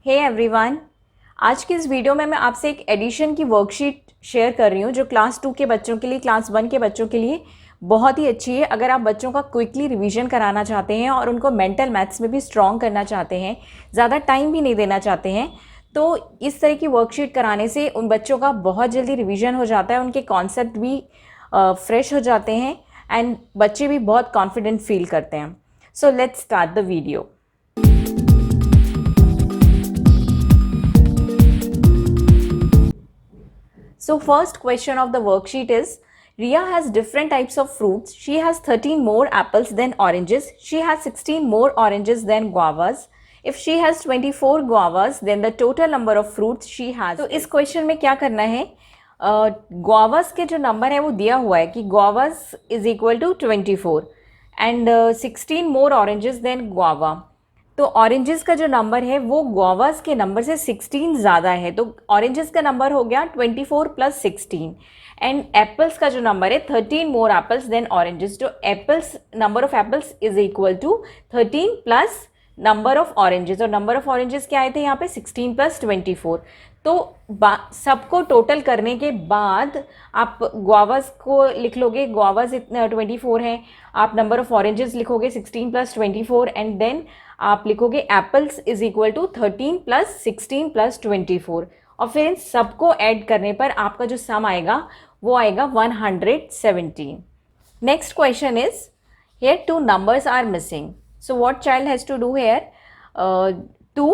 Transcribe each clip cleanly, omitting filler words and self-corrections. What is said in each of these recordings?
Hey everyone, आज की इस वीडियो में मैं आपसे एक एडिशन की वर्कशीट शेयर कर रही हूँ जो क्लास 2 के बच्चों के लिए, क्लास 1 के बच्चों के लिए बहुत ही अच्छी है। अगर आप बच्चों का क्विकली रिवीजन कराना चाहते हैं और उनको मेंटल मैथ्स में भी स्ट्रॉन्ग करना चाहते हैं, ज़्यादा टाइम भी नहीं देना चाहते हैं, तो इस तरह की वर्कशीट कराने से उन बच्चों का बहुत जल्दी रिवीजन हो जाता है, उनके कॉन्सेप्ट भी फ्रेश हो जाते हैं एंड बच्चे भी बहुत कॉन्फिडेंट फील करते हैं। So let's start the video. So first question of the worksheet is, Riya has different types of fruits. She has 13 more apples than oranges. She has 16 more oranges than guavas. If she has 24 guavas, then the total number of fruits she has. तो इस question में क्या करना है, guavas के जो number है वो दिया हुआ है कि guavas is equal to 24 and 16 more oranges than guava. तो ऑरेंजेस का जो नंबर है वो गुआवास के नंबर से 16 ज़्यादा है, तो ऑरेंजेस का नंबर हो गया 24 प्लस 16 एंड एप्पल्स का जो नंबर है 13 मोर एप्पल्स देन ऑरेंजेस। जो apples, number of apples is equal to 13 plus number of oranges, और नंबर ऑफ ऑरेंजेस क्या आए थे यहाँ पे 16 प्लस 24। तो सबको टोटल करने के बाद आप गुआवास को लिख लोगे, गुआवास 24 है, आप नंबर ऑफ ऑरेंजेस लिखोगे 16 प्लस 24 एंड देन आप लिखोगे apples is equal to 13 plus 16 plus 24, और फिर इन सबको ऐड करने पर आपका जो सम आएगा वो आएगा 117। Next question is, here two numbers are missing, so what child has to do here, 2,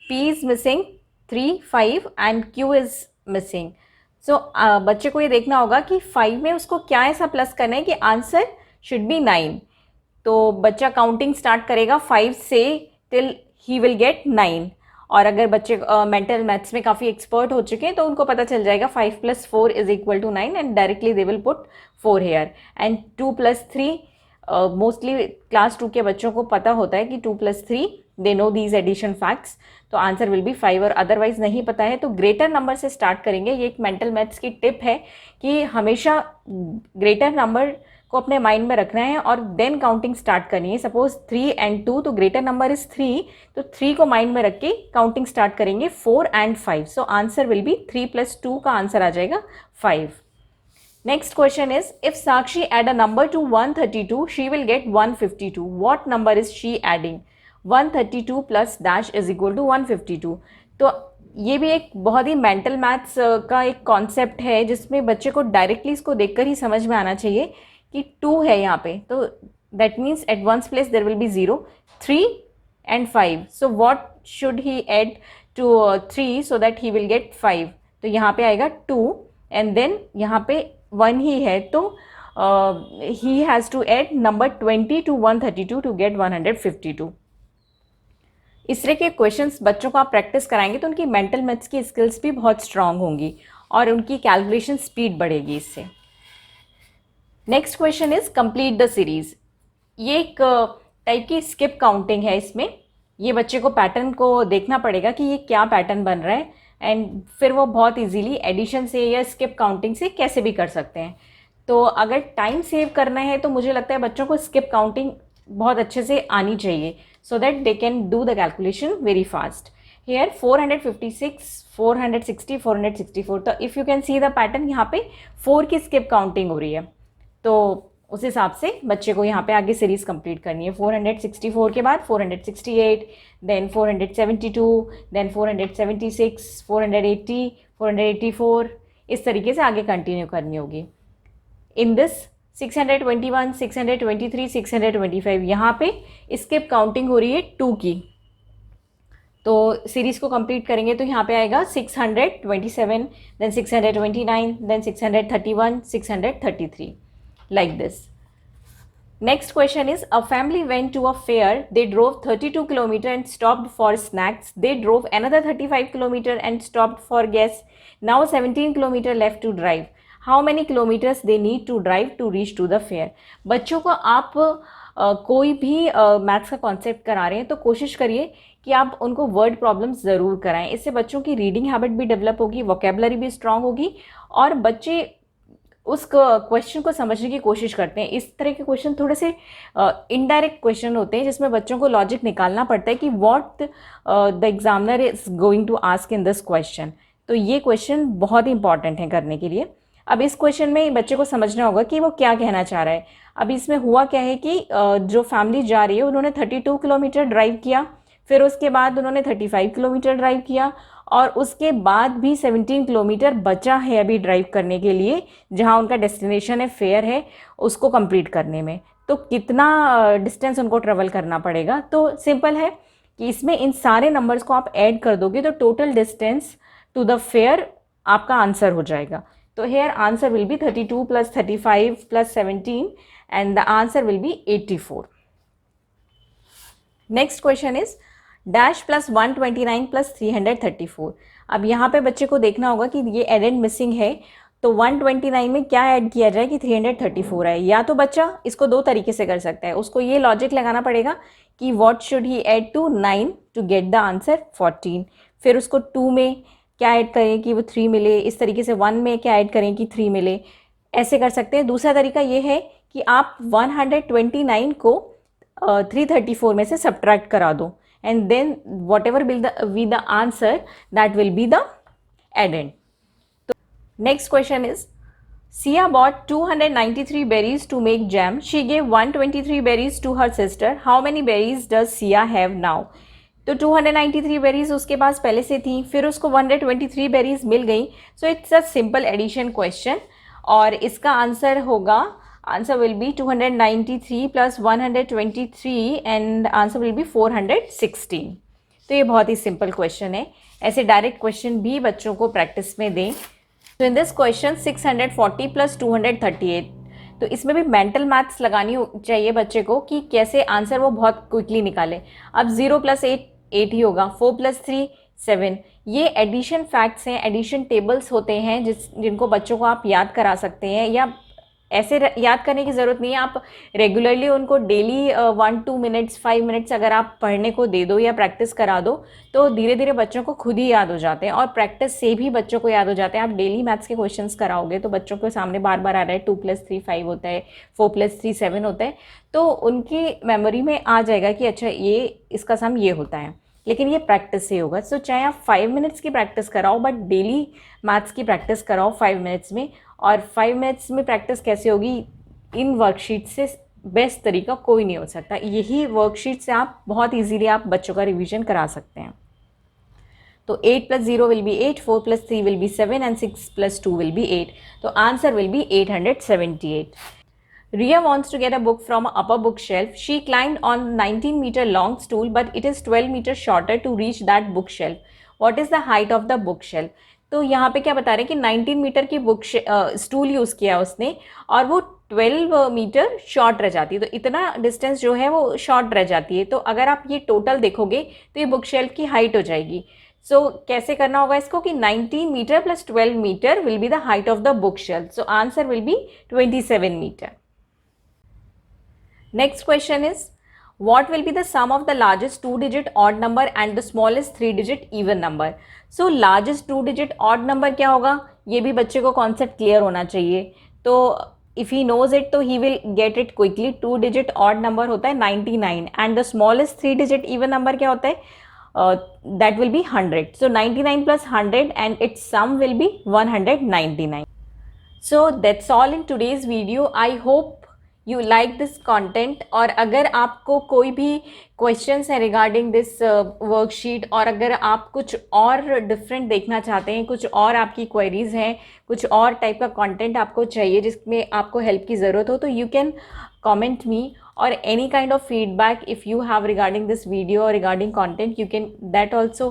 p is missing, 3, 5 and q is missing. So बच्चे को ये देखना होगा कि 5 में उसको क्या ऐसा प्लस करना है कि आंसर शुड बी 9। तो बच्चा काउंटिंग स्टार्ट करेगा 5 से टिल ही विल गेट 9, और अगर बच्चे मेंटल मैथ्स में काफ़ी एक्सपर्ट हो चुके हैं तो उनको पता चल जाएगा 5 + 4 is equal to 9 and directly they will put 4 here and 2 + 3। Mostly class 2 के बच्चों को पता होता है कि 2 + 3 they know these addition facts, तो आंसर विल बी 5, और अदरवाइज नहीं पता है तो ग्रेटर नंबर से स्टार्ट करेंगे। ये एक मेंटल मैथ्स की टिप है कि हमेशा ग्रेटर नंबर को अपने माइंड में रखना है और देन काउंटिंग स्टार्ट करनी है। सपोज 3 एंड 2, तो ग्रेटर नंबर इज 3, तो 3 को माइंड में रख के काउंटिंग स्टार्ट करेंगे 4 and 5। So answer will be 3 + 2 का आंसर आ जाएगा 5। Next question is, if Sakshi add a number to 132 she will get 152, what number is she adding? 132 plus dash is equal to 152। तो ये भी एक बहुत ही मेंटल मैथ्स का एक कॉन्सेप्ट है जिसमें बच्चे को डायरेक्टली इसको देखकर ही समझ में आना चाहिए कि 2 है यहाँ पे, तो that means at ones place there will be 0, 3 and 5। So what should he add to 3 so that he will get 5? तो यहाँ पे आएगा 2 एंड देन यहाँ पे 1 ही है, तो he has to add number 20 to 132 to get 152। इस तरह के क्वेश्चंस बच्चों को आप प्रैक्टिस कराएंगे तो उनकी मेंटल मैथ्स की स्किल्स भी बहुत स्ट्रांग होंगी और उनकी कैलकुलेशन स्पीड बढ़ेगी इससे। Next question is, complete the series. ये एक टाइप की स्किप काउंटिंग है। इसमें ये बच्चे को पैटर्न को देखना पड़ेगा कि ये क्या पैटर्न बन रहा है एंड फिर वो बहुत इजीली एडिशन से या स्किप काउंटिंग से कैसे भी कर सकते हैं। तो अगर टाइम सेव करना है तो मुझे लगता है बच्चों को स्किप काउंटिंग बहुत अच्छे से आनी चाहिए so that they can do the calculation very fast. Here 456, 460, 464, तो if you can see the pattern, यहाँ पे 4 की स्किप काउंटिंग हो रही है, तो उस हिसाब से बच्चे को यहाँ पे आगे सीरीज कंप्लीट करनी है। 464 के बाद 468, देन 472, देन 476, 480, 484, इस तरीके से आगे कंटिन्यू करनी होगी। इन दिस 621, 623, 625, यहाँ पे स्किप काउंटिंग हो रही है 2 की, तो सीरीज़ को कंप्लीट करेंगे तो यहाँ पे आएगा 627, then 629, then 631, 633, like this. Next question is, a family went to a fair. They drove 32 km and stopped for snacks. They drove another 35 km and stopped for gas. Now 17 km left to drive. How many kilometers they need to drive to reach to the fair? बच्चों को आप कोई भी maths का concept करा रहे हैं तो कोशिश करिए कि आप उनको वर्ड प्रॉब्लम्स ज़रूर कराएं। इससे बच्चों की रीडिंग हैबिट भी डेवलप होगी, वोकेबलरी भी स्ट्रांग होगी और बच्चे उस क्वेश्चन को समझने की कोशिश करते हैं। इस तरह के क्वेश्चन थोड़े से इनडायरेक्ट क्वेश्चन होते हैं जिसमें बच्चों को लॉजिक निकालना पड़ता है कि what the examiner is going to ask in this question. तो ये क्वेश्चन बहुत ही इंपॉर्टेंट है करने के लिए। अब इस क्वेश्चन में बच्चे को समझना होगा कि वो क्या कहना चाह रहा है। अब इसमें हुआ क्या है कि जो फैमिली जा रही है उन्होंने 32 किलोमीटर ड्राइव किया, फिर उसके बाद उन्होंने 35 किलोमीटर ड्राइव किया, और उसके बाद भी 17 किलोमीटर बचा है अभी ड्राइव करने के लिए, जहां उनका डेस्टिनेशन है, फेयर है, उसको कंप्लीट करने में। तो कितना डिस्टेंस उनको ट्रेवल करना पड़ेगा? तो सिंपल है कि इसमें इन सारे नंबर्स को आप ऐड कर दोगे तो total distance to the fair आपका आंसर हो जाएगा। तो here answer will be 32 plus 35 plus 17 and the answer will be 84। Next question is dash plus 129 plus 334। अब यहाँ पे बच्चे को देखना होगा कि ये एडेंड मिसिंग है, तो 129 में क्या ऐड किया जाए कि 334 है। या तो बच्चा इसको दो तरीके से कर सकता है, उसको ये लॉजिक लगाना पड़ेगा कि what should he add to 9 to get the answer 14, फिर उसको 2 में क्या ऐड करें कि वो 3 मिले, इस तरीके से 1 में क्या ऐड करें कि 3 मिले, ऐसे कर सकते हैं। दूसरा तरीका ये है कि आप 129 को 334 में से सब्ट्रैक्ट करा दो, and then whatever will be the answer, that will be the addend. So next question is Sia bought 293 berries to make jam. She gave 123 berries to her sister. How many berries does Sia have now? तो 293 berries उसके पास पहले से थी, फिर उसको 123 berries मिल गई। So it's a simple addition question, और इसका आंसर होगा, answer will be 293 plus 123 and answer will be 416। तो ये बहुत ही सिंपल क्वेश्चन है। ऐसे डायरेक्ट क्वेश्चन भी बच्चों को प्रैक्टिस में दें। तो इन दिस क्वेश्चन 640 प्लस 238, तो इसमें भी मेंटल मैथ्स लगानी चाहिए बच्चे को कि कैसे आंसर वो बहुत क्विकली निकाले। अब 0 प्लस 8 8 ही होगा, 4 प्लस 3 7। ये एडिशन फैक्ट्स हैं, एडिशन टेबल्स होते हैं जिनको बच्चों को आप याद करा सकते हैं, या ऐसे याद करने की ज़रूरत नहीं है। आप रेगुलरली उनको डेली 1-2 मिनट्स 5 मिनट्स अगर आप पढ़ने को दे दो या प्रैक्टिस करा दो तो धीरे धीरे बच्चों को खुद ही याद हो जाते हैं, और प्रैक्टिस से भी बच्चों को याद हो जाते हैं। आप डेली मैथ्स के क्वेश्चंस कराओगे तो बच्चों के सामने बार बार आ रहा है 2 + 3 5 होता है, 4 + 3 7 होता है, तो उनकी मेमोरी में आ जाएगा कि अच्छा ये इसका सम ये होता है। लेकिन ये प्रैक्टिस से होगा। सो चाहे आप 5 मिनट्स की प्रैक्टिस कराओ, बट डेली मैथ्स की प्रैक्टिस कराओ 5 मिनट्स में। और 5 मिनट्स में प्रैक्टिस कैसे होगी? इन वर्कशीट से बेस्ट तरीका कोई नहीं हो सकता। यही वर्कशीट से आप बहुत इजीली आप बच्चों का रिवीजन करा सकते हैं। तो 8 + 0 will be 8, 4 + 3 will be 7 and 6 + 2 will be 8। तो answer will B 878। Ria wants to get a book from an upper bookshelf. She climbed on 19-meter long stool, but it is 12 meters shorter to reach that bookshelf. What is the height of the bookshelf? तो यहाँ पे क्या बता रहे हैं कि 19 metre की book stool use किया उसने, और वो 12 मीटर शॉर्ट रह जाती है। तो इतना डिस्टेंस जो है वो शॉर्ट रह जाती है। तो अगर आप ये टोटल देखोगे तो ये बुक शेल्फ की हाइट हो जाएगी। सो कैसे करना होगा इसको कि 19 metre plus 12 metre will be the height of the book shelf. So answer will be 27 metre. Next question is, what will be the sum of the largest 2-digit odd number and the smallest 3-digit even number? So largest 2-digit odd number क्या होगा, ये भी बच्चे को concept clear होना चाहिए। तो if he knows it तो he will get it quickly। 2-digit odd number होता है 99 and the smallest 3-digit even number क्या होता है, that will be 100। So 99 plus 100 and its sum will be 199। So that's all in today's video। I hope you like this content. और अगर आपको कोई भी क्वेश्चंस है रिगार्डिंग दिस वर्कशीट, और अगर आप कुछ और डिफरेंट देखना चाहते हैं, कुछ और आपकी क्वेरीज हैं, कुछ और टाइप का कंटेंट आपको चाहिए जिसमें आपको हेल्प की ज़रूरत हो, तो you can comment me, or any kind of feedback if you have regarding this video or regarding content, you can that also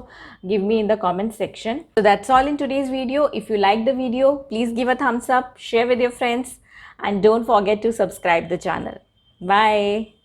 give me in the comment section। So that's all in today's video। If you like the video, please give a thumbs up, share with your friends, and don't forget to subscribe the channel। Bye।